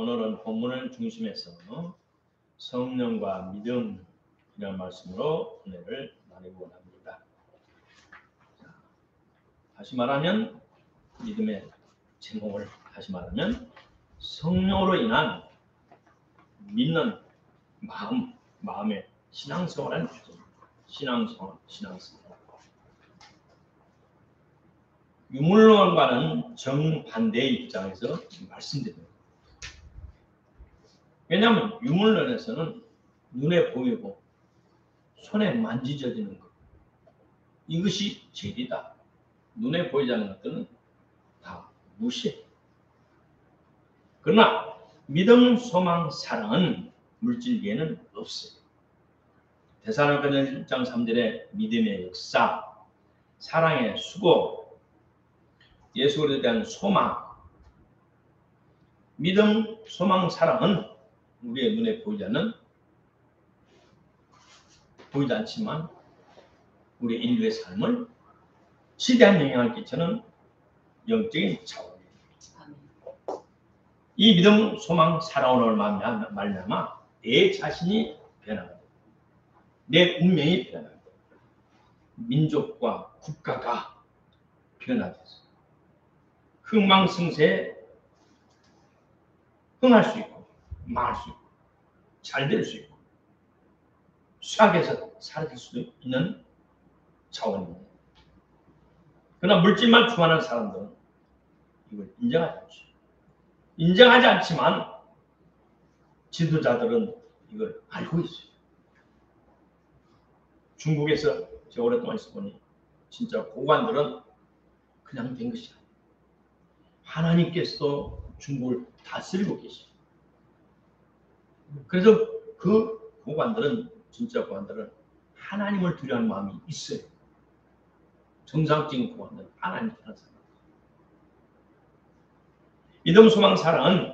오늘은 본문을 중심해서 성령과 믿음이라는 말씀으로 은혜를 나누고 합니다. 다시 말하면 믿음의 제목을 다시 말하면 성령으로 인한 믿는 마음의 신앙생활은 신앙생활. 유물론과는 정반대의 입장에서 말씀드립니다. 왜냐하면 유물론에서는 눈에 보이고 손에 만지져지는 것, 이것이 진리다. 눈에 보이지 않는 것들은 다 무시해. 그러나 믿음, 소망, 사랑은 물질계에는 없어요. 데살로니가서 1장 3절에 믿음의 역사, 사랑의 수고, 예수 그리스도에 대한 소망, 믿음, 소망, 사랑은 우리의 눈에 보이지 않지만 우리 인류의 삶을 지대한 영향을 끼치는 영적인 차원이에요. 이 믿음, 소망, 사랑으로 말미암아 내 자신이 변화가 돼요. 내 운명이 변화가 돼요. 민족과 국가가 변화돼서 흥망성쇠에 흥할 수 있고 망할 수 있고 잘 될 수 있고 수학에서 사라질 수도 있는 차원입니다. 그러나 물질만 추구하는 사람들은 이걸 인정하지 않죠. 인정하지 않지만 지도자들은 이걸 알고 있어요. 중국에서 제가 오랫동안 있어보니 진짜 고관들은 그냥 된 것이 아니에요. 하나님께서도 중국을 다스리고 계시죠. 그래서 그 고관들은 진짜 고관들은 하나님을 두려워하는 마음이 있어요. 정상적인 고관들은 하나님을 두려워하는 사람. 믿음, 소망, 사랑은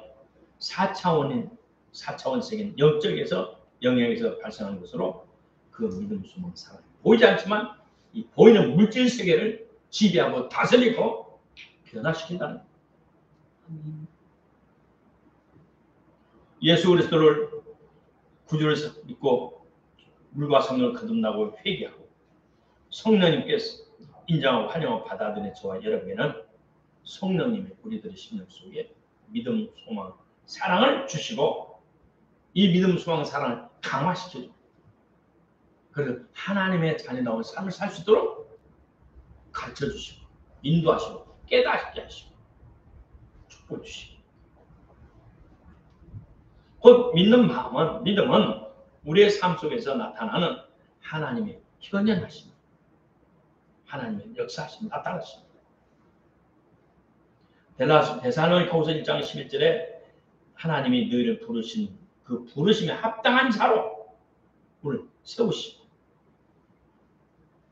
4차원적인 영적에서 영역에서 발생하는 것으로 그 믿음, 소망, 사랑 보이지 않지만 이 보이는 물질 세계를 지배하고 다스리고 변화시킨다는 거예요. 예수 그리스도를 구주를 믿고 물과 성령을 거듭나고 회개하고 성령님께서 인정하고 환영하고 받아들이는 저와 여러분에게는 성령님이 우리들의 심령 속에 믿음, 소망, 사랑을 주시고 이 믿음, 소망, 사랑을 강화시켜줍니다. 그래서 하나님의 자녀다운 삶을 살 수 있도록 가르쳐주시고 인도하시고 깨닫게 하시고 축복해 주시고 곧 믿음은 우리의 삶 속에서 나타나는 하나님의 현현하심, 하나님의 역사하심 나타나십니다. 데살로니가후서 1장 11절에 하나님이 너희를 부르신 그 부르심에 합당한 자로 우리를 세우시고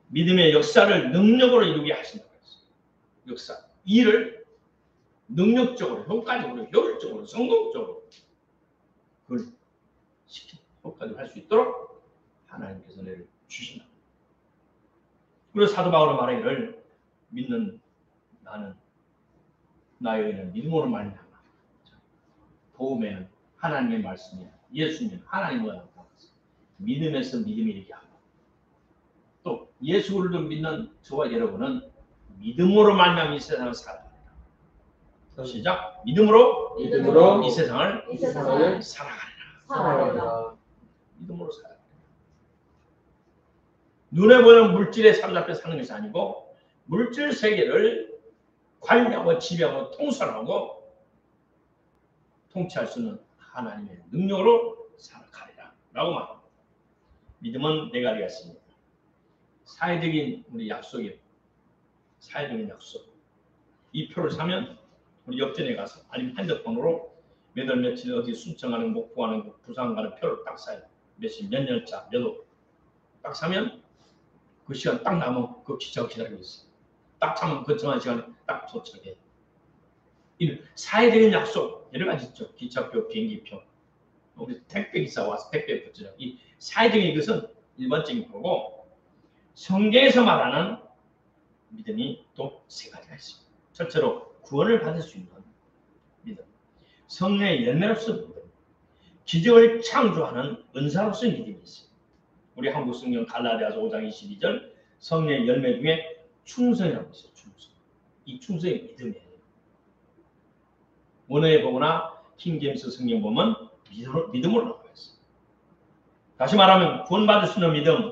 믿음의 역사를 능력으로 이루게 하신다고 했어요. 역사, 일을 능력적으로, 효과적으로, 효율적으로, 성공적으로 그걸 효과적으로 할 수 있도록 하나님께서 너희를 주신다. 그리고 사도 바울은 말하기를 믿는 나는 나의 의는 믿음으로 말미암아 복음에는 하나님의 말씀이 예수님 하나님과 나타났어. 믿음에서 믿음이 이르게 하고 또 예수 그리스도를 믿는 저와 여러분은 믿음으로 말미암아 이 세상을 살아가리라. 시작. 믿음으로 이 세상을 살아가리라. 믿음으로 살아가리라. 눈에 보이는 물질에 사로잡혀 사는 것이 아니고 물질 세계를 관리하고 지배하고 통솔하고 통치할 수 있는 하나님의 능력으로 살아가리라 라고 말합니다. 믿음은 네 가지가 있습니다. 사회적인 우리 약속이에요. 사회적인 약속. 이 표를 사면 우리 옆전에 가서 아니면 핸드폰으로 몇 월 며칠 어디 순천가는 목포가는 부산 가는 표를 딱 사요. 몇 년차 몇 호 딱 사면 그 시간 딱 나면 그 기차가 기다리고 있어요. 딱 차면 그 정한 시간에 딱 도착해. 이 사회적인 약속 여러 가지 있죠. 기차표, 비행기표. 우리 택배기사 와서 택배 붙이죠. 이 사회적인 이것은 일반적인 거고 성경에서 말하는 믿음이 또 세 가지가 있습니다. 첫째로 구원을 받을 수 있는 믿음. 성령의 열매로서 믿음, 기적을 창조하는 은사로서 믿음이 있어요. 우리 한국 성경 갈라디아서 5장 22절 성령의 열매 중에 충성이라고 있어요. 충성. 이 충성이 믿음이에요. 원어에 보거나 킹제임스 성경 보면 믿음으로 나와 있어요. 다시 말하면 구원받을 수 있는 믿음,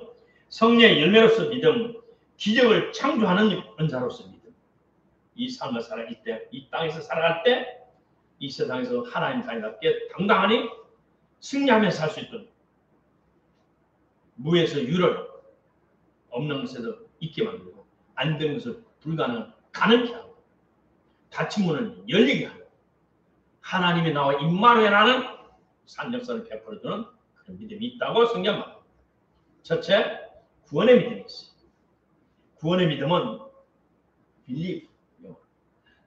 성령의 열매로서 믿음, 기적을 창조하는 은사로서 믿음. 이 삶을 살아갈 때, 이 땅에서 살아갈 때, 이 세상에서 하나님 자녀답게 당당하니 승리하면서 살 수 있도록 무에서 유를 없는 것에서 있게 만들고 안 되는 것을 불가능한 가능케 하고 닫힌 문을 열리게 하고 하나님이 나와 임마누엘하는 산 역사를 베풀어주는 그런 믿음이 있다고 성경 말합니다. 첫째, 구원의 믿음이 있어요. 구원의 믿음은 believe,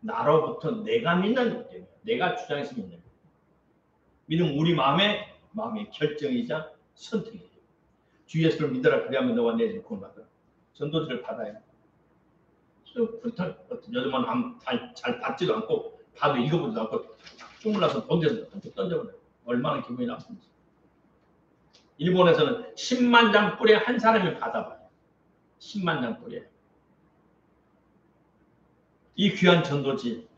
나로부터 내가 믿는 믿음이에요. 내가 주장해서 믿는 믿음, 우리 마음의 결정이자 선택이에요. 주 예수를 믿어라. 그래야만 너와 내 집을 구원받아. 전도지를 받아야. 그렇다. 여자만 잘 받지도 않고 봐도 읽어보지도 않고 쭈물러서 던져서 던져버려요. 얼마나 기분이 나쁜지. 일본에서는 10만 장 뿌리에 한 사람이 받아봐요. 10만 장 뿌리에. 이 귀한 전도지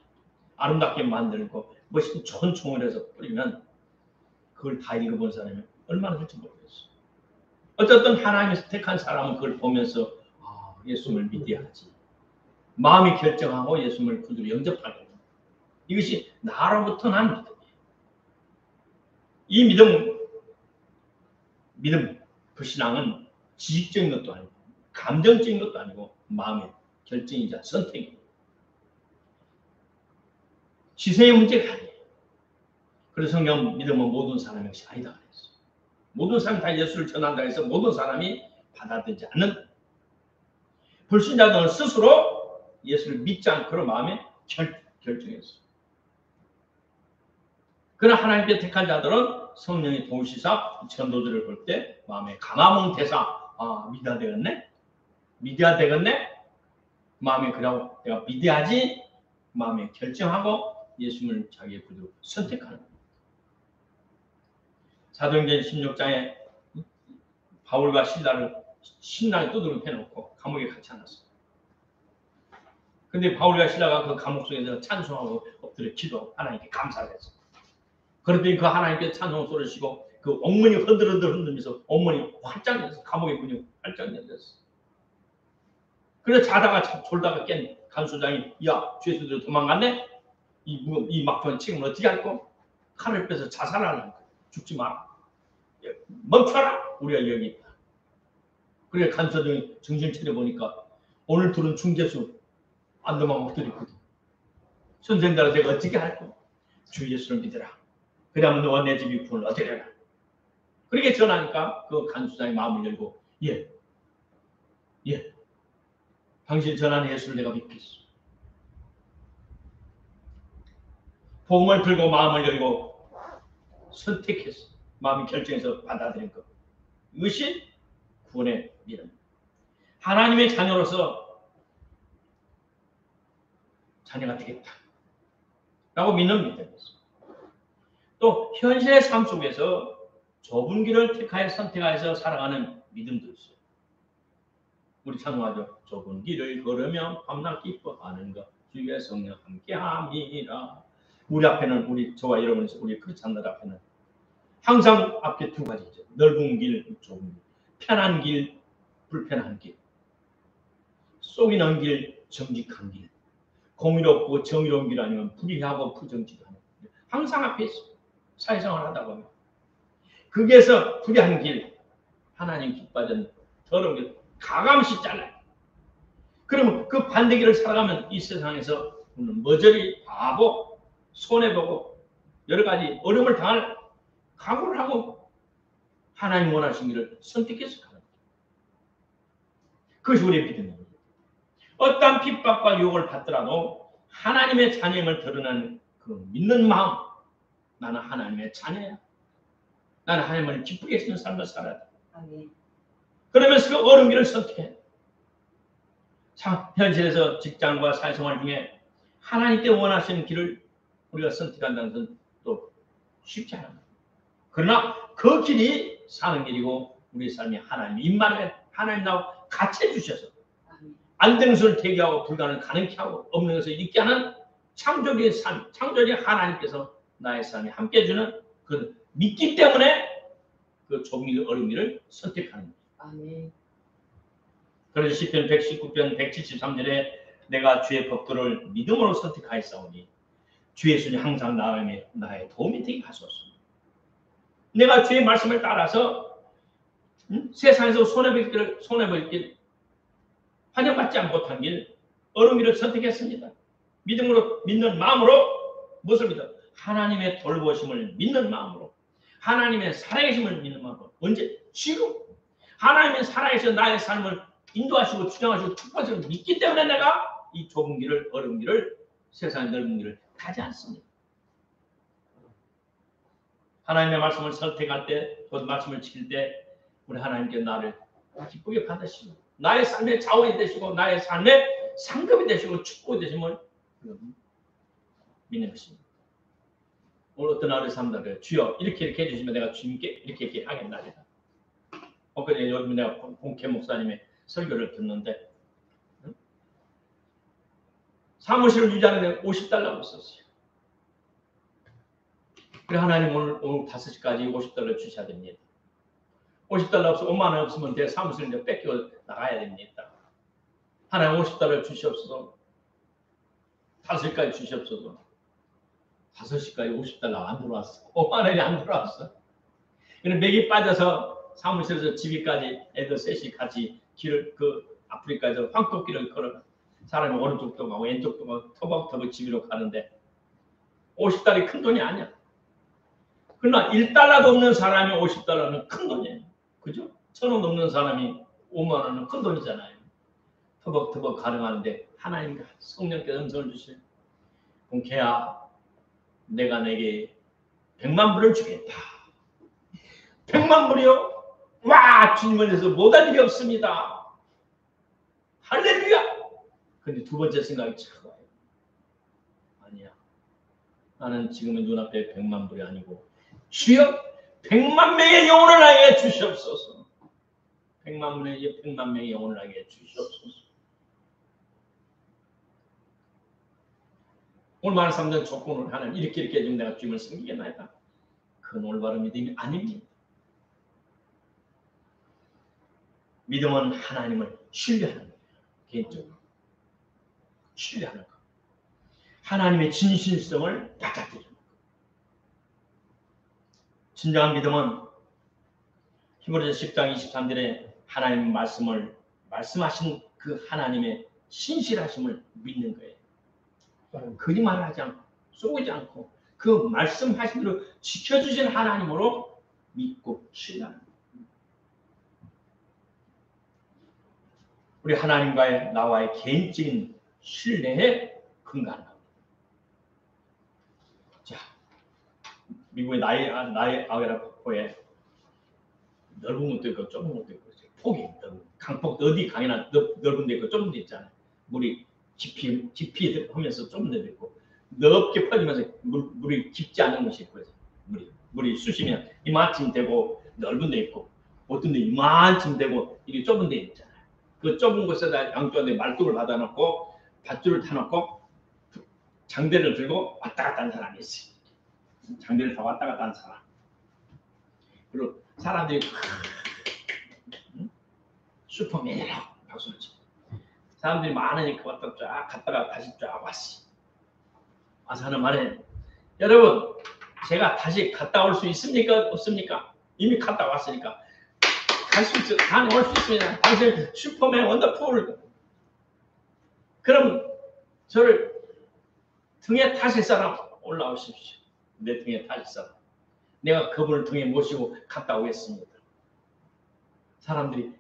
아름답게 만들고 멋있는 좋은 총을 해서 뿌리면 그걸 다 읽어본 사람이 얼마나 될지 모르겠어요. 어쨌든 하나님께서 택한 사람은 그걸 보면서 예수님을 믿어야지. 마음이 결정하고 예수님을 구주로 영접하게. 이것이 나로부터 난 믿음이에요. 이 믿음, 그 신앙은 지식적인 것도 아니고 감정적인 것도 아니고 마음의 결정이자 선택이에요. 지성의 문제가 아니에요. 그래서 성경 믿음은 모든 사람의 것이 아니다 그랬어요. 모든 사람이 다 예수를 전한다 해서 모든 사람이 받아들이지 않는 불신자들은 스스로 예수를 믿지 않고 마음에 결정했어요. 그러나 하나님께 택한 자들은 성령이 도우시사 전도들을 볼 때 마음에 감화몽 대사 믿어야 되겠네 마음에 그러고 내가 믿어야지 마음에 결정하고 예수님을 자기의 구주로 선택하는 겁니다. 사도행전 16장에 바울과 실라를 신랑이 두드러 해놓고 감옥에 갇혀 놨어요. 근데 바울과 실라가 그 감옥 속에서 찬송하고 엎드려 기도하고 하나님께 감사를 했어요. 그랬더니 그 하나님께 찬송 소리를 쉬고 그 옥문이 흔들면서 옥문이 활짝 열렸어요. 감옥의 문이 활짝 열렸어요. 그래서 자다가 졸다가 깬 간수장이 야 죄수들이 도망갔네? 이 막판의 책임을 어떻게 할까? 칼을 빼서 자살하는 거야. 죽지 마라. 멈춰라. 우리가 여기 있다. 그래 간수장이 정신 차려보니까 오늘 들은 중재수 안 도망 엎드렸거든. 선생들아 내가 어떻게 할까? 주 예수를 믿으라. 그러면 너와 내 집이 구원을 얻으리라. 그렇게 전하니까 그 간수장이 마음을 열고 예. 당신 전하는 예수를 내가 믿겠어. 복음을 들고 마음을 열고 선택했어. 마음이 결정해서 받아들인 것. 이것이 구원의 믿음. 하나님의 자녀로서 자녀가 되겠다. 라고 믿는 믿음이었어. 또 현실의 삶 속에서 좁은 길을 택하여 선택하여서 살아가는 믿음도 있어요. 우리 찬송하죠. 좁은 길을 걸으며 밤낮 기뻐하는 것 주의 성령 함께함이라. 우리 앞에는 저와 여러분이 우리 크리스찬들 앞에는 항상 앞에 두 가지죠. 넓은 길, 좁은 길, 편한 길, 불편한 길, 속이는 길, 정직한 길, 공의롭고 정의로운 길 아니면 불의하고 부정직한 길. 항상 앞에 있어요. 사회생활 하다 보면 거기에서 불의한 길, 하나님 기뻐하는 더러운 길 가감없이 잘라요. 그러면 그 반대길을 살아가면 이 세상에서 머저리 바보, 손해보고 여러 가지 어려움을 당할 각오를 하고 하나님 원하신 길을 선택해서 가는 거예요. 그것이 우리의 믿음입니다. 어떠한 핍박과 유혹을 받더라도 하나님의 자녀임을 드러나는 그 믿는 마음, 나는 하나님의 자녀야. 나는 하나님을 기쁘게 쓰는 삶을 살아야 돼. 아멘. 그러면서 그 어려운 길을 선택해. 현실에서 직장과 사회생활 중에 하나님께 원하시는 길을 우리가 선택한다는 것은 또 쉽지 않아요. 그러나 그 길이 사는 길이고 우리 삶이 하나님 입만에 하나님 나와 같이 해주셔서 안 되는 것을 대기하고 불가능을 가능케 하고 없는 것을 있게 하는 창조적인 삶, 창조적인 하나님께서 나의 삶에 함께 해주는 그 믿기 때문에 그 좁은 길, 어려운 길을 선택하는 거예요. 그래서 시편 119편 173절에 내가 주의 법도를 믿음으로 선택하였사오니 주의 손이 항상 나의 도움이 되게 하소서. 내가 주의 말씀을 따라서 세상에서 손해볼 길, 환영받지 못한 길, 어려운 길을 선택했습니다. 믿음으로 믿는 마음으로 무엇을 믿어? 하나님의 돌보심을 믿는 마음으로, 하나님의 살아계심을 믿는 마음으로. 언제? 지금 하나님의 살아계셔 나의 삶을 인도하시고 주장하시고 축복하시고 믿기 때문에 내가 이 좁은 길을, 어려운 길을, 세상의 넓은 길을 가지 않습니다. 하나님의 말씀을 선택할 때, 그 말씀을 지킬 때 우리 하나님께 나를 기쁘게 받으시고 나의 삶의 자원이 되시고 나의 삶의 상급이 되시고 축복이 되심을 믿는 것입니다. 오늘 어떤 하루의 삶다 그래요. 주여 이렇게 해주시면 내가 주님께 이렇게 하겠나이다. 엊그제 요즘 내가 봉케 목사님의 설교를 듣는데 사무실을 유지하는데 $50를 썼어요. 그래 하나님 오늘 5시까지 $50 주셔야 됩니다. $50 없어 5만 원 없으면 내 사무실 이제 뺏겨 나가야 됩니다. 하나님 $50 주시옵소서. 5시까지 주시옵소서. 5시까지 $50 안 들어왔어. 5만 원이 안 들어왔어. 그럼 맥이 빠져서 사무실에서 집이까지 애들 셋이 같이 길을 그 아프리카에서 황토길을 걸어 사람이 오른쪽도 가고 왼쪽도 가고 터벅터벅 집으로 가는데 $50이 큰 돈이 아니야. 그러나 $1도 없는 사람이 $50는 큰 돈이에요. 그죠? 1,000원 없는 사람이 5만 원은 큰 돈이잖아요. 터벅터벅 가능하는데 하나님과 성령께서 음성을 주시요. 봉케야 내가 내게 100만 불을 주겠다. 100만 불이요? 와 주님을 위해서 못할 일이 없습니다. 할렐루야. 근데 두 번째 생각이 차가워요. 아니야. 나는 지금의 눈앞에 100만 불이 아니고 주여 100만 명의 영혼을 나에게 주시옵소서. 100만 명의 영혼을 나에게 주시옵소서. 오늘 많은 사람들은 조건을 하나님 이렇게 해주면 내가 주님을 섬기겠나이다. 그건 올바른 믿음이 아닙니다. 믿음은 하나님을 신뢰하는 거예요. 개인적으로. 신뢰하는 거. 하나님의 진실성을 받아들이는 거. 진정한 믿음은 히브리서 10장 23절에 하나님 말씀하신 그 하나님의 신실하심을 믿는 거예요. 거짓말을 하지 않고 쏘지 않고 그 말씀하신 대로 지켜주신 하나님으로 믿고 신뢰하는 거예요. 우리 하나님과의 나와의 개인적인 신뢰에 근거하는 겁니다. 자, 미국의 나이아가라 폭포에 넓은 것도 있고 좁은 것도 있고 폭이 넓은 강폭 어디 강이나 넓은 데 있고 좁은 데 있잖아요. 물이 깊이 하면서 좁은 데도 있고 넓게 퍼지면서 물이 깊지 않은 것이 있고 물이 쑤시면 이만큼 되고 넓은 데 있고 어떤 데 이만큼 되고 이게 좁은 데 있잖아요. 그 좁은 곳에다 양쪽에 말뚝을 받아놓고 밧줄을 타놓고 장대를 들고 왔다 갔다 하는 사람이 있어요. 장대를 다 왔다 갔다 하는 사람. 그리고 사람들이 슈퍼맨이라고 박수를 치고 사람들이 많으니까 왔다 쫙 갔다가 다시 쫙 왔어. 와서 하는 말에 여러분 제가 다시 갔다 올 수 있습니까? 없습니까? 이미 갔다 왔으니까 갈 수 있어. 다녀올 수 있습니다. 당신 슈퍼맨 원더풀. 그럼 저를 등에 타실 사람 올라오십시오. 내 등에 타실 사람. 내가 그분을 등에 모시고 갔다 오겠습니다. 사람들이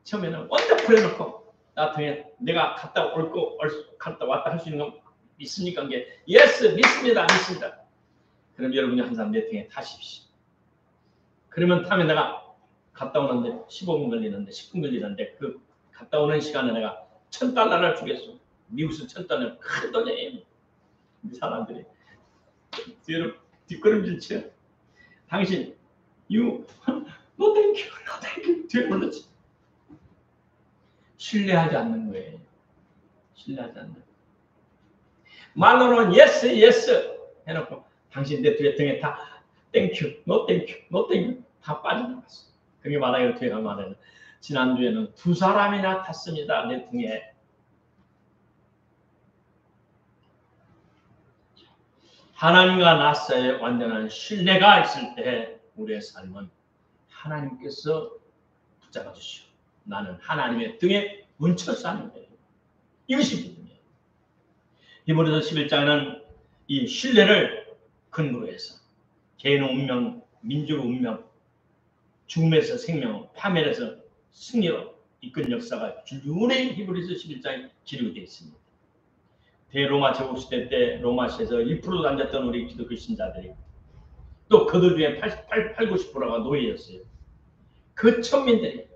처음에는 원더풀 해놓고 나 등에 내가 갔다 왔다 할 수 있는 거 있습니까? 이게 예스 믿습니다. 그럼 여러분이 항상 내 등에 타십시오. 그러면 타면 내가 갔다 오는데 15분 걸리는데 10분 걸리는데 그 갔다 오는 시간에 내가 $1,000를 주겠어. 미국에서 $1,000큰 돈이에요. 사람들이 뒷걸음질 쳐. 당신 you no thank you, no thank you 뒤에 불렀지. 신뢰하지 않는 거예요. 신뢰하지 않는 거예요. 말로는 yes, yes 해놓고 당신 내 뒤에 등에 다 thank you, no thank you, no thank you 다 빠져나갔어. 그게 말하기로 뒤에 가면 말해요. 지난주에는 2사람이나 탔습니다. 내 등에. 하나님과 나 사이에 완전한 신뢰가 있을 때 우리의 삶은 하나님께서 붙잡아 주시오. 나는 하나님의 등에 얹혀 사는 거예요. 이것이 믿음이에요. 히브리서 11장에는 이 신뢰를 근거로 해서 개인의 운명, 민족의 운명, 죽음에서 생명, 파멸에서 승리로 이끈 역사가 줄줄이 히브리서 11장에 기록이 되어 있습니다. 대로마 제국시대 때 로마시에서 1%도 안 됐던 우리 기독교 신자들이 또 그들 중에 90%가 노예였어요. 그 천민들이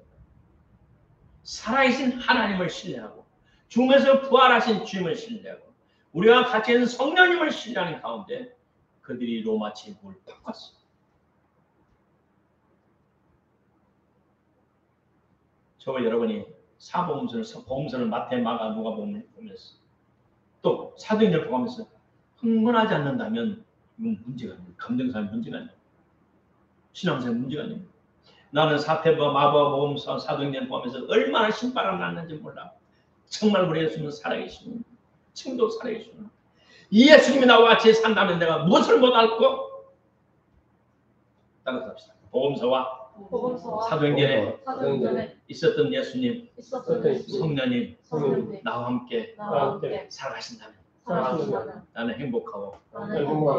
살아계신 하나님을 신뢰하고 죽음에서 부활하신 주님을 신뢰하고 우리가 같이 있는 성령님을 신뢰하는 가운데 그들이 로마 제국을 바꿨어요. 저거 여러분이 보험서를 마태, 마가, 누가복음을 보면서 또 사도행전을 보면서 흥분하지 않는다면 이건 문제가 아니에요. 감정상 문제가 아니에요. 신앙상 문제가 아니에요. 나는 사태와 마가복음, 사도행전을 보면서 얼마나 신바람 났는지 몰라. 정말 우리 예수님은 살아계시는 지금도 살아계시는 이 예수님이 나와 같이 산다면 내가 무엇을 못할고? 따라서 합시다. 복음서와 사도행전에 있었던 예수님, 성령님 나와 함께 살아가신다면 나는 행복하고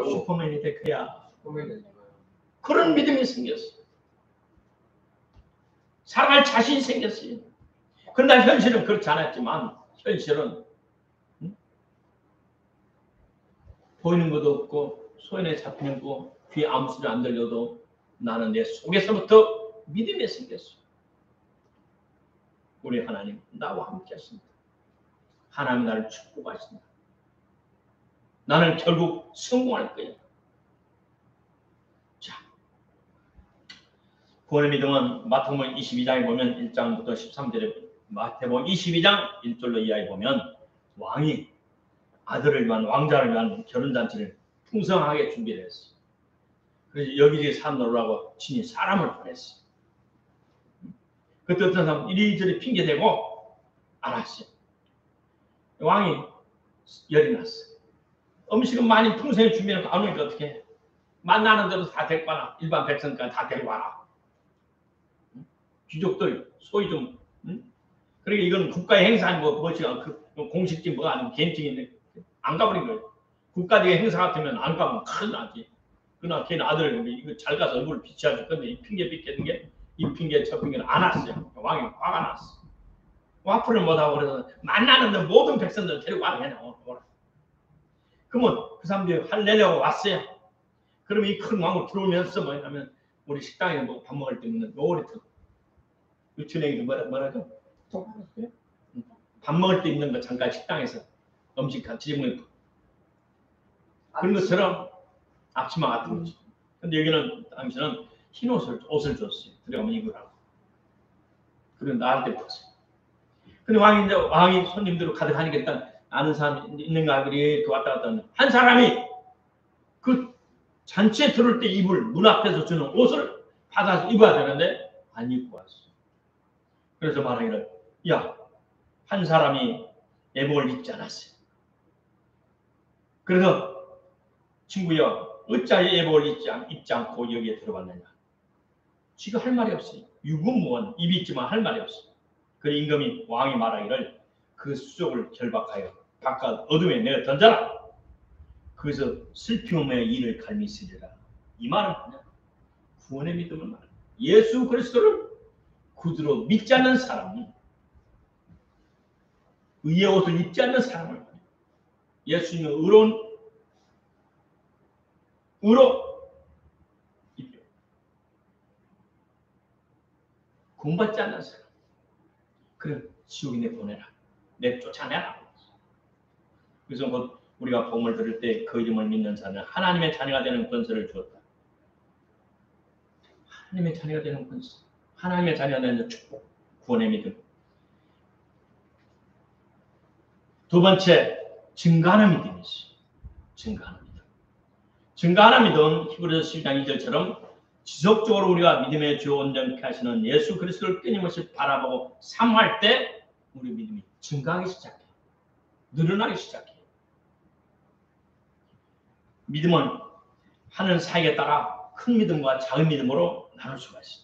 슈퍼맨이 될 거야. 그런 믿음이 생겼어. 살아갈 자신이 생겼어요. 그러나 현실은 그렇지 않았지만 현실은 보이는 것도 없고 소연에 잡히는 거 귀에 아무 소리 안 들려도 나는 내 속에서부터 믿음이 생겼어. 우리 하나님 나와 함께 하신다. 하나님 나를 축복하신다. 나는 결국 성공할 거야. 자, 구원의 믿음은 마태복음 22장에 보면 1장부터 13절에 마태복음 22장 1절로 이하에 보면 왕이 아들을 위한 왕자를 위한 결혼잔치를 풍성하게 준비를 했어. 그래서 여기저기 사람 놀라고 친히 사람을 보냈어. 그때 어떤 사람 이리저리 핑계대고 안 왔어요. 왕이 열이 났어. 음식은 많이 풍성히 준비해놓고 안 오니까 어떻게 해? 만나는 대로 다 데리고 와라. 일반 백성까지 다 데리고 와라. 귀족들 소위 좀 그러니까 이건 국가의 행사 아니고 뭐지가 공식적인 뭐가 아니고 개인적인 안 가버린 거예요. 국가적인 행사 같으면 안 가면 큰일 나지. 그러나 걔는 아들 이거 잘 가서 얼굴을 비치하지. 근데 이 핑계 빗대는 게 이 핑계 저 핑계는 안 왔어요. 왕이 화가 났어. 와플을 못하고 그래서 만나는데 모든 백성들 데리고 와라. 그냥 오라. 그러면 그 사람들이 화내려고 왔어요. 그러면 이 큰 왕을 들어오면서 뭐냐면 우리 식당에 뭐 밥 먹을 때 있는 요리트 유치원에도 뭐라죠? 밥 먹을 때 있는 거 잠깐 식당에서 음식 같이 먹는 그런 것처럼 앞치마 같은 거지. 근데 여기는 당신은 흰 옷을 줬어요. 들어가면 입으라고. 그리고 나한테 줬어요. 근데 왕이 손님들로 가득하니까 일단 아는 사람이 있는가 그리 왔다 갔다 하는 한 사람이 그 잔치에 들어올 때 입을 문 앞에서 주는 옷을 받아서 입어야 되는데 안 입고 왔어. 그래서 말하기를 야, 한 사람이 예복을 입지 않았어요. 그래서 친구야, 어찌하여 예복을 입지 않고 여기에 들어왔느냐. 지가 할 말이 없어요. 유구무원 입이 있지만 할 말이 없어요. 그 임금이 왕이 말하기를 그 수족을 결박하여 바깥 어둠에 내어 던져라. 그래서 슬픔의 일을 갈미시리라. 이 말은 뭐냐? 구원의 믿음을 말해. 예수 그리스도를 구주로 믿지 않는 사람이 의의 옷을 입지 않는 사람을 말해. 예수님의 의로 입혀. 구원받지 않는 사람. 그래 지옥에 내 보내라. 내 쫓아내라. 그래서 뭐 우리가 복음을 들을 때 그 이름을 믿는 자는 하나님의 자녀가 되는 권세를 주었다. 하나님의 자녀가 되는 권세, 하나님의 자녀가 되는 축복, 구원의 믿음. 두 번째, 증거하는 믿음이지. 증거하는 믿음. 증거하는 믿음, 히브리서 12장 2절처럼 지속적으로 우리가 믿음의 주 온전케 하시는 예수 그리스도를 끊임없이 바라보고 사모할 때 우리 믿음이 증가하기 시작해. 늘어나기 시작해. 믿음은 하는 사역에 따라 큰 믿음과 작은 믿음으로 나눌 수가 있어.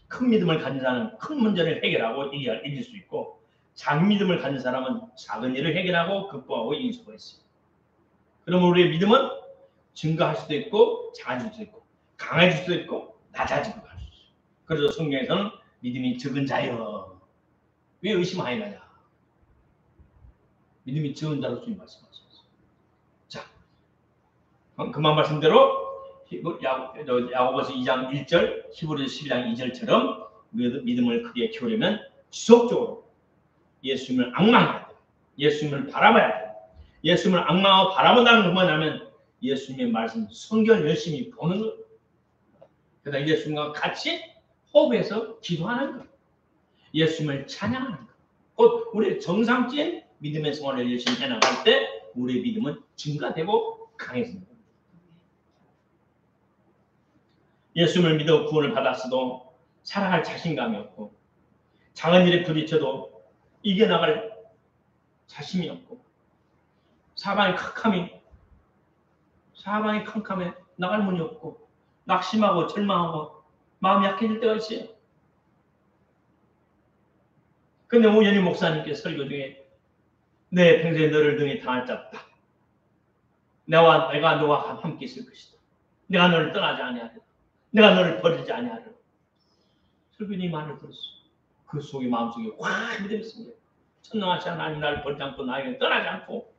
큰 믿음을 가진 사람은 큰 문제를 해결하고 이길 수 있고, 작은 믿음을 가진 사람은 작은 일을 해결하고 극복하고 이길 수가 있어요. 그러면 우리의 믿음은 증가할 수도 있고 작아질 수도 있고 강해질 수도 있고 낮아지고 갈 수 있어요. 그래서 성경에서는 믿음이 적은 자여 왜 의심하느냐, 믿음이 적은 자로 주님 말씀하셨어요. 자, 그만 말씀대로 야고보서 2장 1절, 히브리서 12장 2절처럼 믿음을 크게 키우려면 지속적으로 예수님을 앙망해야 돼요. 예수님을 바라봐야 돼요. 예수님을 앙망하고 바라본다는 건 뭐냐면 예수님의 말씀, 성경을 열심히 보는 것, 그다음 예수님과 같이 호흡해서 기도하는 것, 예수님을 찬양하는 것. 곧 우리의 정상적인 믿음의 생활을 열심히 해나갈 때 우리의 믿음은 증가되고 강해집니다. 예수님을 믿어 구원을 받았어도 살아갈 자신감이 없고 작은 일에 부딪혀도 이겨나갈 자신이 없고 사방이 캄캄해 나갈 문이 없고 낙심하고 절망하고 마음이 약해질 때가 있어요. 근데 우연히 목사님께 설교 중에 내 평생에 너를 등에 당할 자 없다. 내가 너와 함께 있을 것이다. 내가 너를 떠나지 아니하리라. 내가 너를 버리지 아니하리라. 설교님 말을 들었어. 그 속에 마음속에 확 믿음이 있습니다. 천능하신 하나님 나를 버리지 않고 나에게 떠나지 않고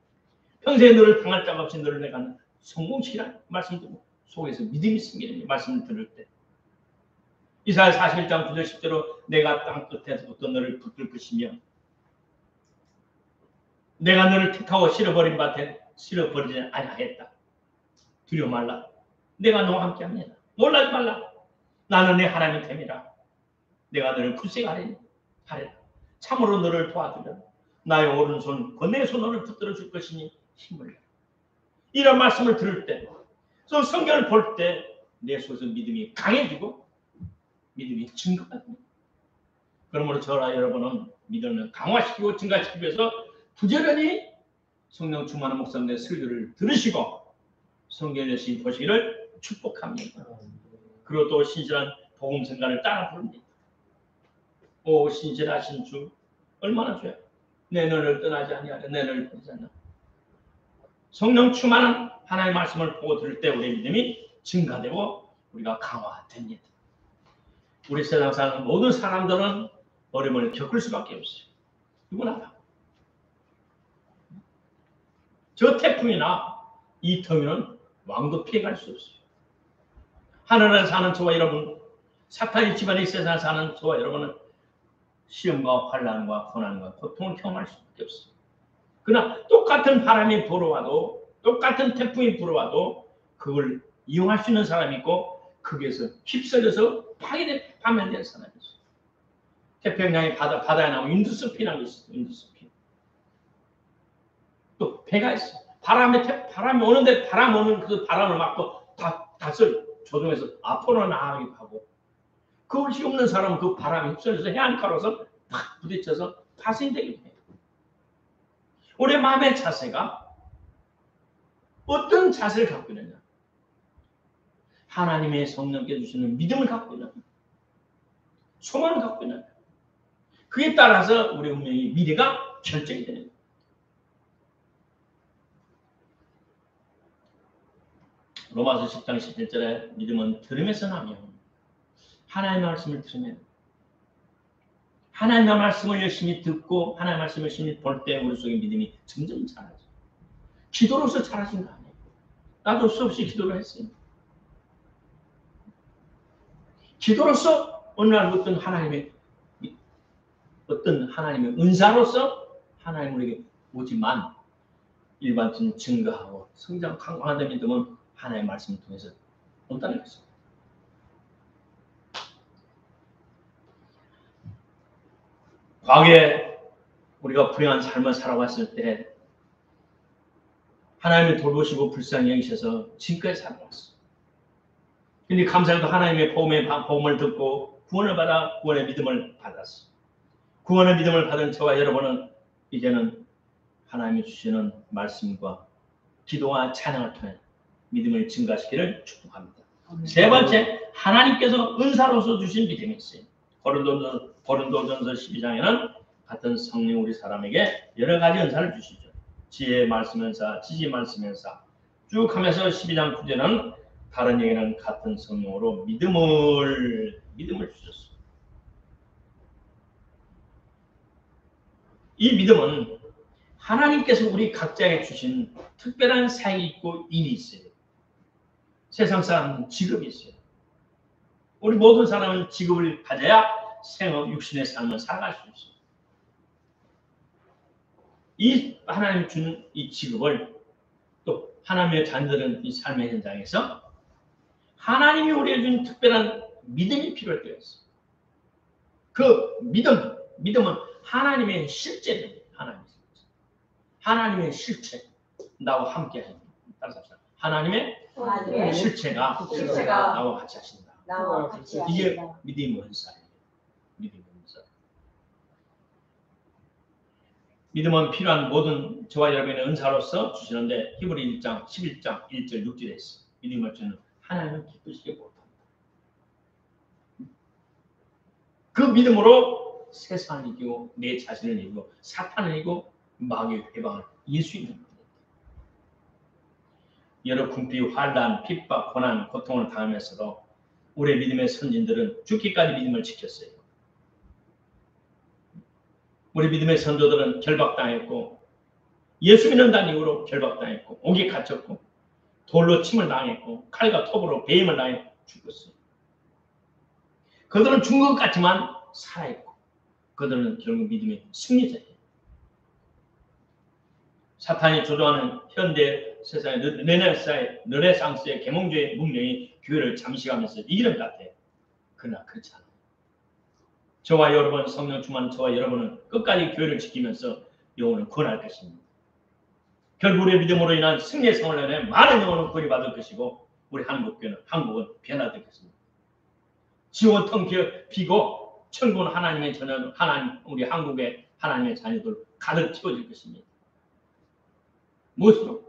평생에 너를 당할 자가 없이 너를 내가 성공시키라 말씀 듣고 속에서 믿음이 생기는 말씀을 들을 때 이사야 41장 9절 10절로 내가 땅 끝에서부터 너를 붙들 것이며 내가 너를 택하고 실어버린 밭에 실어버리지 아니하였다. 두려워 말라. 내가 너와 함께합니다. 놀라지 말라. 나는 내 하나님의 됨이라. 내가 너를 굳세하리라. 참으로 너를 도와주려. 나의 오른손 내 손으로 붙들어 줄 것이니 힘을 내. 이런 말씀을 들을 때, 또 성경을 볼 때 내 속에서 믿음이 강해지고 믿음이 증거합니다. 그러므로 저와 여러분은 믿음을 강화시키고 증가시키기 위해서 부지런히 성령 충만한 목사님의 설교를 들으시고 성경 열심히 보시기를 축복합니다. 그리고 또 신실한 복음 생활을 따라 부릅니다. 오 신실하신 주 얼마나 좋아요. 내 너를 떠나지 아니하려 내 너를 버리지 않나. 성령 충만한 하나님의 말씀을 보고 들을 때 우리의 믿음이 증가되고 우리가 강화됩니다. 우리 세상 사는 모든 사람들은 어려움을 겪을 수밖에 없어요. 누구나 다. 저 태풍이나 이 터미는 왕도 피해갈 수 없어요. 하늘에 사는 저와 여러분, 사탄의 집안의 세상에 사는 저와 여러분은 시험과 환난과 고난과 고통을 경험할 수밖에 없어요. 그러나 똑같은 바람이 불어와도 똑같은 태풍이 불어와도 그걸 이용할 수 있는 사람이 있고 거기에서 휩쓸려서 파면된 사람이 있어요. 태평양의 바다에 나오는 윈드서피라는 게 있어요. 윈드서피. 또 배가 있어요. 바람이 오는데 바람 오는 그 바람을 막고 닷을 조종해서 앞으로 나가게 하고 그것이 없는 사람은 그 바람이 휩쓸려서 해안가로서 팍 부딪혀서 파손이 되게 해요. 우리 마음의 자세가 어떤 자세를 갖고 있느냐? 하나님의 성령께 주시는 믿음을 갖고 있느냐? 소망을 갖고 있느냐? 그에 따라서 우리 운명의 미래가 결정이 되는 거예요. 로마서 10장 11절에 믿음은 들음에서 나며 하나님의 말씀을 들으면 하나님의 말씀을 열심히 듣고 하나님의 말씀을 열심히 볼 때 우리 속에 믿음이 점점 자라죠. 기도로서 자라진 거 아니에요. 나도 수없이 기도를 했어요. 기도로서 어느 날 어떤 하나님의 은사로서 하나님 우리에게 오지만 일반적인 증거하고 성장 강화된 믿음은 하나님의 말씀을 통해서 온다는 것입니다. 과거에 우리가 불행한 삶을 살아왔을 때 하나님이 돌보시고 불쌍히 여기셔서 지금까지 살아왔어. 근데 감사하게도 하나님의 복음을 듣고 구원을 받아 구원의 믿음을 받았어. 구원의 믿음을 받은 저와 여러분은 이제는 하나님이 주시는 말씀과 기도와 찬양을 통해 믿음을 증가시키기를 축복합니다. 세 번째, 하나님께서 은사로서 주신 믿음이 있어요. 고린도전서 12장에는 같은 성령 우리 사람에게 여러 가지 은사를 주시죠. 지혜 말씀 은사, 지지 말씀 은사 쭉 하면서 12장 9절은 다른 얘기는 같은 성령으로 믿음을 주셨어요. 이 믿음은 하나님께서 우리 각자에게 주신 특별한 사역이 있고 일이 있어요. 세상 사람은 직업이 있어요. 우리 모든 사람은 직업을 가져야 생업, 육신의 삶을 살아갈 수 있어요. 이 하나님이 주는 이 직업을 또 하나님의 자녀들은 이 삶의 현장에서 하나님이 우리에게 준 특별한 믿음이 필요할 때가 있어요. 그 믿음은 하나님의 실제입니다. 하나님의 실체. 나와 함께 하십니다. 하나님의 실체가 나와 같이 하신다. 이게 믿음의 은사예요. 믿음의 은사. 믿음은 필요한 모든 저와 여러분의 은사로서 주시는데 히브리 1장 11장 1절 6절에 있어. 믿음을 주는 하나님은 기쁘시게 못합니다. 그 믿음으로 세상을 이기고 내 자신을 이기고 사탄을 이기고 마귀의 회방을 이길 수 있는 겁니다. 여러 궁핍, 환난, 핍박, 고난, 고통을 당하면서도 우리의 믿음의 선진들은 죽기까지 믿음을 지켰어요. 우리 믿음의 선조들은 결박당했고 예수 믿는다는 이유로 결박당했고 옥에 갇혔고 돌로 침을 당했고 칼과 톱으로 배임을 당해 죽었어요. 그들은 죽은 것 같지만 살아있고 그들은 결국 믿음의 승리자예요. 사탄이 조종하는 현대 세상의 르네상스의 계몽주의 문명이 교회를 잠식하면서 이기는 것 같아요. 그러나 그렇지 않아요. 저와 여러분, 성령 충만한 저와 여러분은 끝까지 교회를 지키면서 영혼을 구원할 것입니다. 결국 우리의 믿음으로 인한 승리의 성을 내내 많은 영혼을 구원받을 것이고 우리 한국은 변화될 것입니다. 지옥은 텅 비고 천국은 하나님의 자녀, 우리 한국의 하나님의 자녀들 가득 채워질 것입니다. 무엇으로?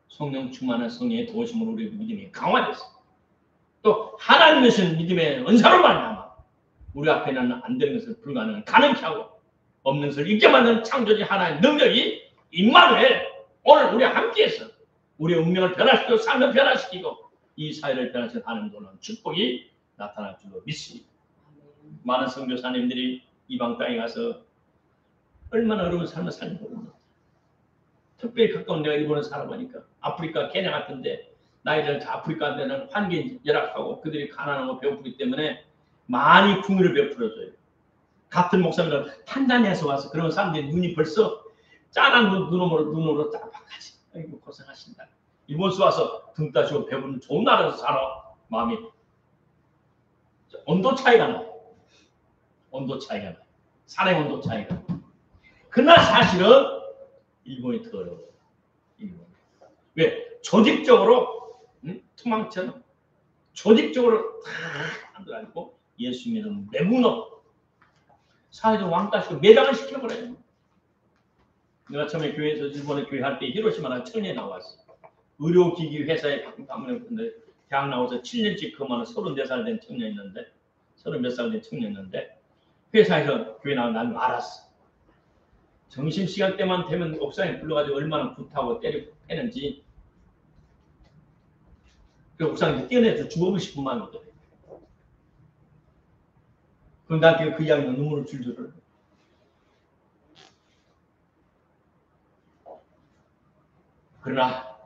성령 충만한 성령의 도우심으로 우리 믿음이 강화됐습니다. 또 하나님의 신 믿음의 은사로 말미암아 우리 앞에는 안 되는 것을 불가능한 가능케 하고 없는 것을 있게 만드는 창조주 하나님의 능력이 임마누엘 오늘 우리와 함께해서 우리의 운명을 변화시키고 삶을 변화시키고 이 사회를 변화시키는 하나님의 놀라운 축복이 나타날 줄로 믿습니다. 많은 선교사님들이 이방 땅에 가서 얼마나 어려운 삶을 사는지 모릅니다. 특별히 가까운 내가 일본에 살아보니까 아프리카 케냐 같은데 나이들 아프리카 데는 환경이 열악하고 그들이 가난하고 배고프기 때문에 많이 궁유를 베풀어줘요. 같은 목사님들 탄자니아에서 와서 그런 사람들이 눈이 벌써 짠한 눈으로 깜빡하지. 아이고 고생하신다. 일본에서 와서 등 따시고 배부른 좋은 나라에서 살아. 마음이 온도 차이가 나요. 산의 온도 차이가 나요. 그러나 사실은 일본이 더 어려워요. 왜? 조직적으로 투망처럼 조직적으로 다 만들어가지고 예수 믿는 매국노 사회적 왕따시고 매장을 시켜버려요. 내가 처음에 교회에서 일본에 교회 할 때 히로시마나 청년이 나왔어. 의료기기 회사에 방문했는데 대학 나와서 7년씩 그만한 34살 된 청년이었는데 30몇 살 된 청년이었는데 회사에서 교회 나온 난 알았어. 점심시간 때만 되면 옥상에 불러가지고 얼마나 굿하고 때리고 패는지 그 옥상에 뛰어내서 죽어보고 싶은 마음이 들어요. 그럼 나한테 그 이야기는 눈물을 줄줄 흘려. 그러나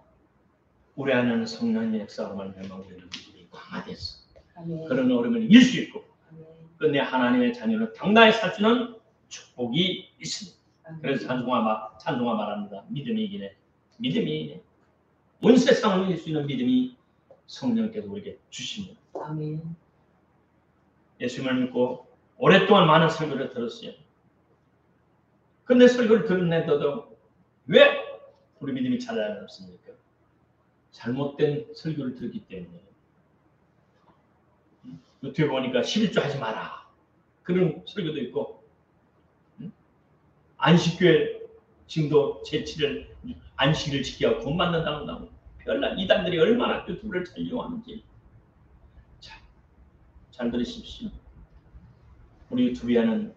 우리 안에는 성령의 역사로 말미암아 우리는 믿음이 강화됐어. 그런 어려움을 이길 수 있고 끝내 하나님의 자녀로 당당히 살 수 있는 축복이 있습니다. 그래서 찬송가 말합니다. 믿음이 이기네. 믿음이 온 세상을 이길 수 있는 믿음이 성령께서 우리에게 주십니다. 아멘. 예수님을 믿고 오랫동안 많은 설교를 들었어요. 근데 설교를 들었는데도 왜 우리 믿음이 자라났습니까? 잘못된 설교를 들었기 때문에. 유튜브 보니까 11조 하지 마라. 그런 설교도 있고, 안식교회 지금도 제7일 안식일을 지켜야 돈 받는다고 별난 이단들이 얼마나 유튜브를 잘 이용하는지. 잘 들으십시오. 우리 유튜브에 하는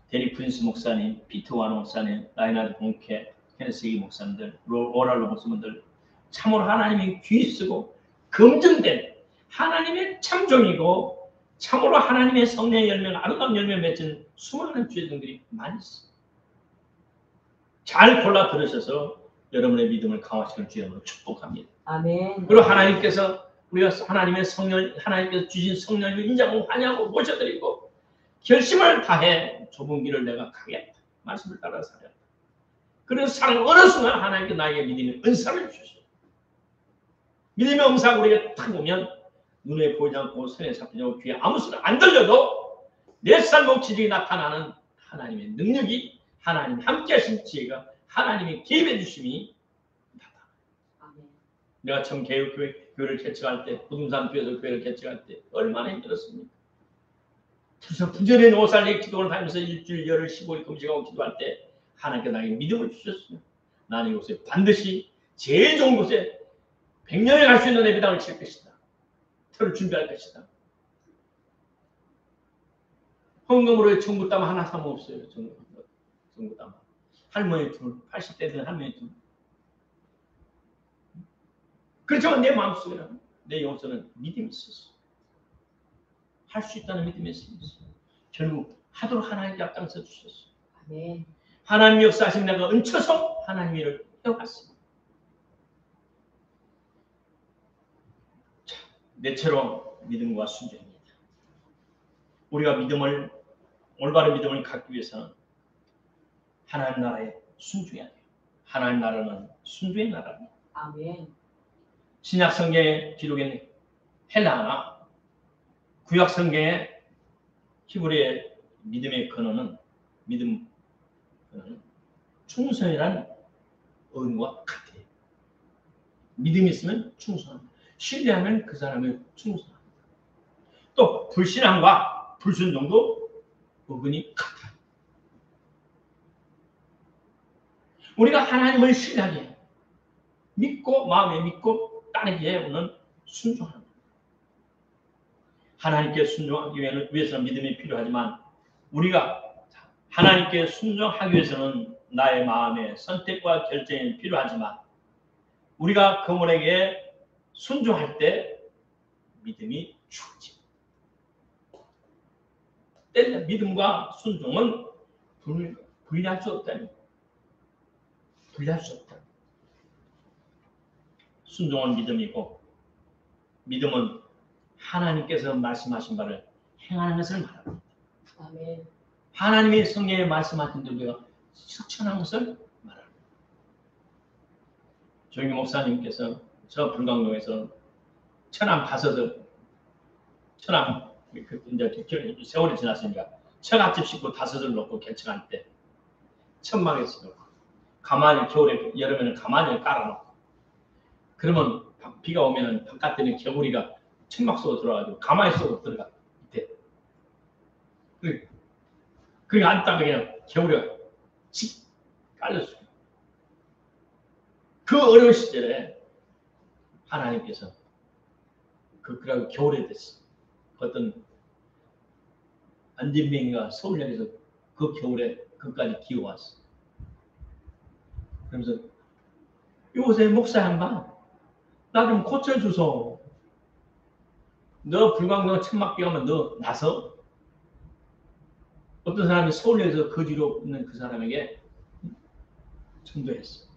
데리 프린스 목사님, 피터 와노 목사님, 라이나드 본케, 케네스기 목사님들, 오랄로 목사님들 참으로 하나님이 귀 쓰고 검증된 하나님의 참종이고 참으로 하나님의 성령의 열매가 아름다운 열매 맺은 수많은 주의종들이 많이 있어요. 잘 골라 들으셔서 여러분의 믿음을 강화시키는 주님으로 축복합니다. 아멘. 그리고 하나님께서 우리가 하나님의 성령, 하나님께서 주신 성령을 인정하고 환영하고 모셔드리고 결심을 다해 좁은 길을 내가 가겠다. 말씀을 따라 살겠다. 그래서 사는 어느 순간 하나님께 나에게 믿음의 은사를 주셔요. 믿음의 은사가 우리에게 탁 오면 눈에 보이지 않고 손에 잡히지 않고 귀에 아무 소리 안 들려도 내 삶의 기적이 나타나는 하나님의 능력이 하나님 함께 하신 지혜가 하나님의 개입해 주심이 나타나요. 내가 처음 교회를 개척할 때 부동산 교회에서 교회를 개척할 때 얼마나 힘들었습니까? 그래서 부전에 노살리 기도를 다니면서 일주일 열흘 15일 금식하고 기도할 때 하나님께 나에게 믿음을 주셨어요. 나는 이곳에 반드시 제일 좋은 곳에 100년에 갈 수 있는 예배당을 칠 것이다. 터를 준비할 것이다. 헌금으로 전구 담 하나 사면 없어요. 전구 담. 할머니 둘, 80대 된 할머니 둘. 그렇지만 내 마음속에는 내 영혼에는 믿음이 있었어. 할 수 있다는 믿음이 있었어. 결국 하도록 하나님께 앞장서 주셨어. 아멘. 하나님 역사하신 내가 얹혀서 하나님 일을 해왔습니다. 자, 넷째로 믿음과 순종입니다. 우리가 올바른 믿음을 갖기 위해서는 하나님 나라에 순종해야 돼요. 하나님 나라는 순종의 나라입니다. 아멘. 신약 성경의 기록에는 헬라어나 구약 성경의 히브리의 믿음의 근원은 충성이라는 의미와 같아요. 믿음이 있으면 충성합니다. 신뢰하면 그 사람을 충성합니다. 또 불신함과 불순종도 의견이 같아요. 우리가 하나님을 신뢰하게 믿고 마음에 믿고 따르기에 우리는 순종합니다. 하나님께 순종하기 위해서는 믿음이 필요하지만 우리가 하나님께 순종하기 위해서는 나의 마음의 선택과 결정이 필요하지만 우리가 그분에게 순종할 때 믿음이 주어집니다. 믿음과 순종은 분리할 수 없다니. 분리할 수 없다. 순종은 믿음이고 믿음은 하나님께서 말씀하신 바를 행하는 것을 말합니다. 아멘. 하나님의 성경에 말씀하신 대로 우리가 실천한 것을 말합니다. 조영기 목사님께서 저 불광동에서 천안 가서서 천안 이제 세월이 지났으니까 처갓집 식구 5을 놓고 개척할 때 천막에서 놓고 가만히 겨울에 여름에는 가만히 깔아놓고 그러면 비가 오면은 바깥에는 개구리가 천막 속으로 들어가지고 가만히 속으로 들어가 이때 그게 앉다가 그냥 개구리가 칙 깔렸어요. 그 어려운 시절에 하나님께서 그러고 겨울에 됐어. 어떤 안진뱅이가 서울역에서 그 겨울에 그까지 기어왔어. 그러면서 이곳에 목사 양반 나 좀 고쳐주소. 너 불광동 천막 비오면 너 나서 어떤 사람이 서울역에서 거지로 있는 그 사람에게 전도했어.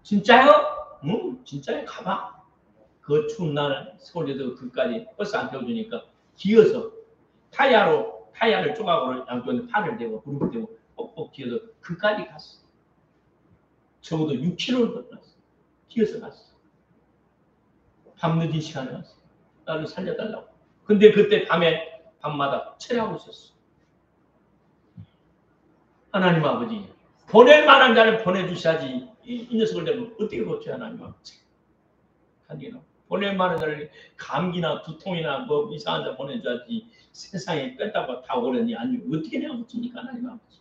진짜요? 응, 진짜요? 가봐. 그 추운 날 서울역에서 그까지 버스 안 태워주니까 기어서 타이어를 조각으로 양쪽에 팔을 대고 무릎을 대고 뻑뻑 기어서 그까지 갔어. 적어도 6km를 걸었어. 뛰어서 갔어. 밤늦은 시간에 왔어. 나를 살려달라고. 근데 그때 밤마다 철회하고 있었어. 하나님 아버지, 보낼 만한 자를 보내주셔야지. 이 녀석을 내가 어떻게 고쳐야 하나님 아버지. 보낼 만한 자를 감기나 두통이나 뭐 이상한 자 보내줘야지. 세상에 뺐다고 다 오려니 아니면 어떻게 내가 고칩니까 하나님 아버지.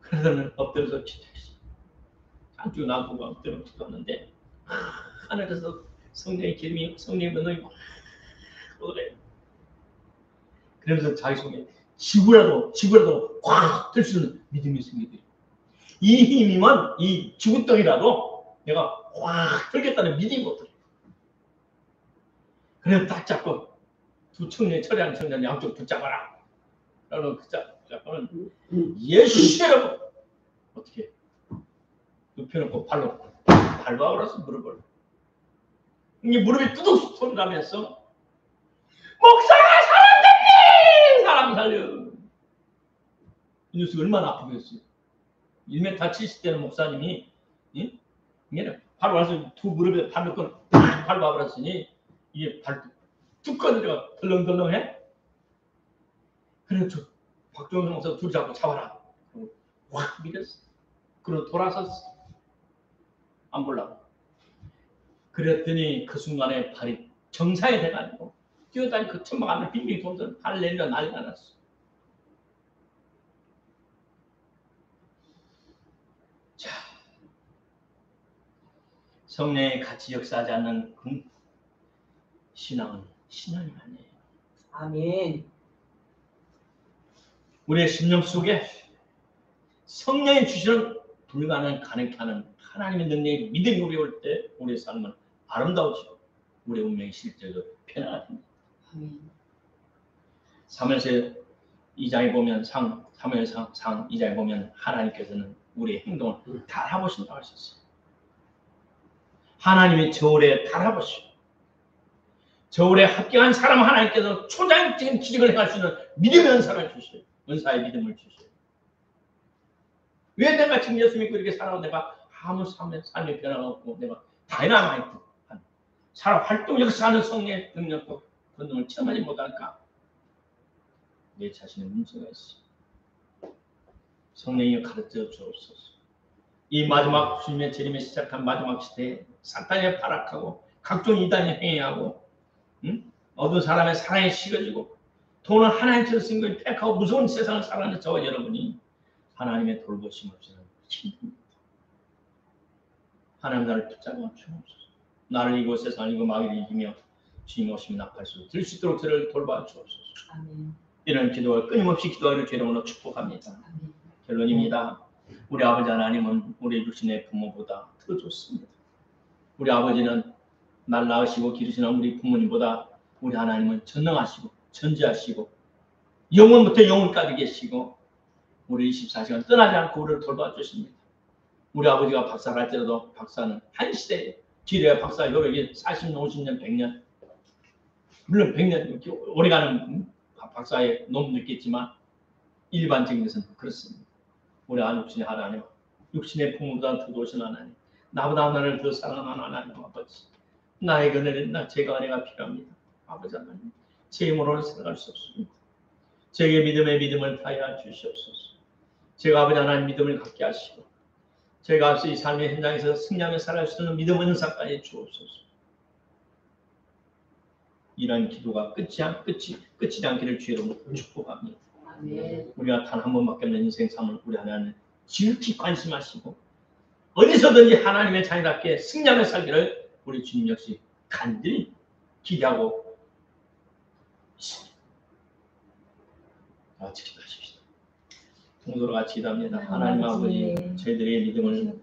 그러더니 엎드려서 기도했어. 안쪽 놔두고 엎드려 기도하는데 하늘에서 성령의 기름이 성령의 면허이 막 그래. 그러면서 자기 속에 지구라도 확 들 수 있는 믿음이 생기더래. 이 힘이면 이 지구덩이라도 내가 확 들겠다는 믿음이 없더래. 그래서 딱 잡고 두 청년 처리한 청년 양쪽 붙잡아라. 그러면 그 잡고는 예수라고 어떻게 눕혀놓고 발로 밟아버려서 무릎을. 이 무릎이 뚜둑 소리 나면서 목사가 사람 됐니! 사람 살려. 이 녀석이 얼마나 아프겠어요. 1m 70대는 목사님이 바로 와서 두 무릎에 발로 밟아버렸으니 이게 발 뚝 꺼내가 덜렁덜렁해. 그래서 박종훈 목사 둘이 잡고 잡아라. 확 밀었어. 그리고 돌아섰어. 안 보려고. 그랬더니 그 순간에 발이 정상이 돼가지고 뛰어다니 그 천막 안을 빙빙 돌던 발 내려 난리가 났어. 자, 성령이 같이 역사하지 않는 그 신앙은 신앙이 아니에요. 아멘. 우리의 심령 속에 성령이 주시는 불가능한 가능케 하는 하나님의 능력이 믿음이 우리 올 때 우리의 삶은 아름다워지고 우리의 운명이 실제로 변화가 됩니다. 아멘. 사무엘서 2장에 보면 사무엘상 2장에 보면 하나님께서는 우리의 행동을 달아보신다고 하셨어요. 하나님이 저울에 달아보시고 저울에 합격한 사람 하나님께서 초장적인 기적을 행할 수 있는 믿음의 은사를 주셔요. 은사의 믿음을 주셔요. 왜 내가 지금 예수 믿고 이렇게 살아도 내가 아무 삶의 변화가 없고 내가 다이나마이트 살아 활동 역사하는 성령의 능력도 권능을 체험하지 못할까? 내 자신의 문제가 있어. 성령이 가르쳐 주옵소서. 이 마지막 주님의 재림에 시작한 마지막 시대에 사탄이 타락하고 각종 이단이 행해하고 어두운 사람의 사랑이 식어지고 돈은 하나님처럼 쓴 것이 폐하고 무서운 세상을 살아가는 저와 여러분이 하나님의 돌보심 없이는 힘듭니다. 하나님 나를 붙잡아 주옵소서. 나를 이고 세상을 이고 마귀를 이기며 주님 오시면 낙할 수 들 수 있도록 저를 돌봐 주옵소서. 아멘. 이런 기도를 끊임없이 기도하기를 죄로으로 축복합니다. 아멘. 결론입니다. 우리 아버지 하나님은 우리 육신의 부모보다 더 좋습니다. 우리 아버지는 날 낳으시고 기르시는 우리 부모님보다 우리 하나님은 전능하시고 전지하시고 영원부터 영원까지 계시고 우리 24시간 떠나지 않고 우리를 돌봐주십니다. 우리 아버지가 박사를 할지라도 박사는 한 시대에 길어야 박사 효력이 40년, 50년, 100년 물론 100년 이렇게 오래가는 박사의 논문도 있겠지만 일반적인 것은 그렇습니다. 우리 육신의 하나님, 육신의 부모보다 더 좋으신 하나님, 나보다 나를 더 사랑하는 하나님 아버지, 나에게 제가 은혜가 필요합니다. 아버지 하나님, 제 힘으로는 생각할 수 없습니다. 제게 믿음을 다하여 주시옵소서. 제가 아버지 하나님 믿음을 갖게 하시고 제가 이 삶의 현장에서 승리하며 살아갈 수 있는 믿음의 은사까지 주옵소서. 이런 기도가 끝이지 않기를 주여로 축복합니다. 아멘. 우리가 단 한 번밖에 없는 인생 삶을 우리 하나님 지극히 관심하시고 어디서든지 하나님의 자녀답게 승리하며 살기를 우리 주님 역시 간절히 기대하고 있습니다. 같이 기도하십시다. 통도로 같이 기도합니다. 하나님 아버지, 저희들의 믿음을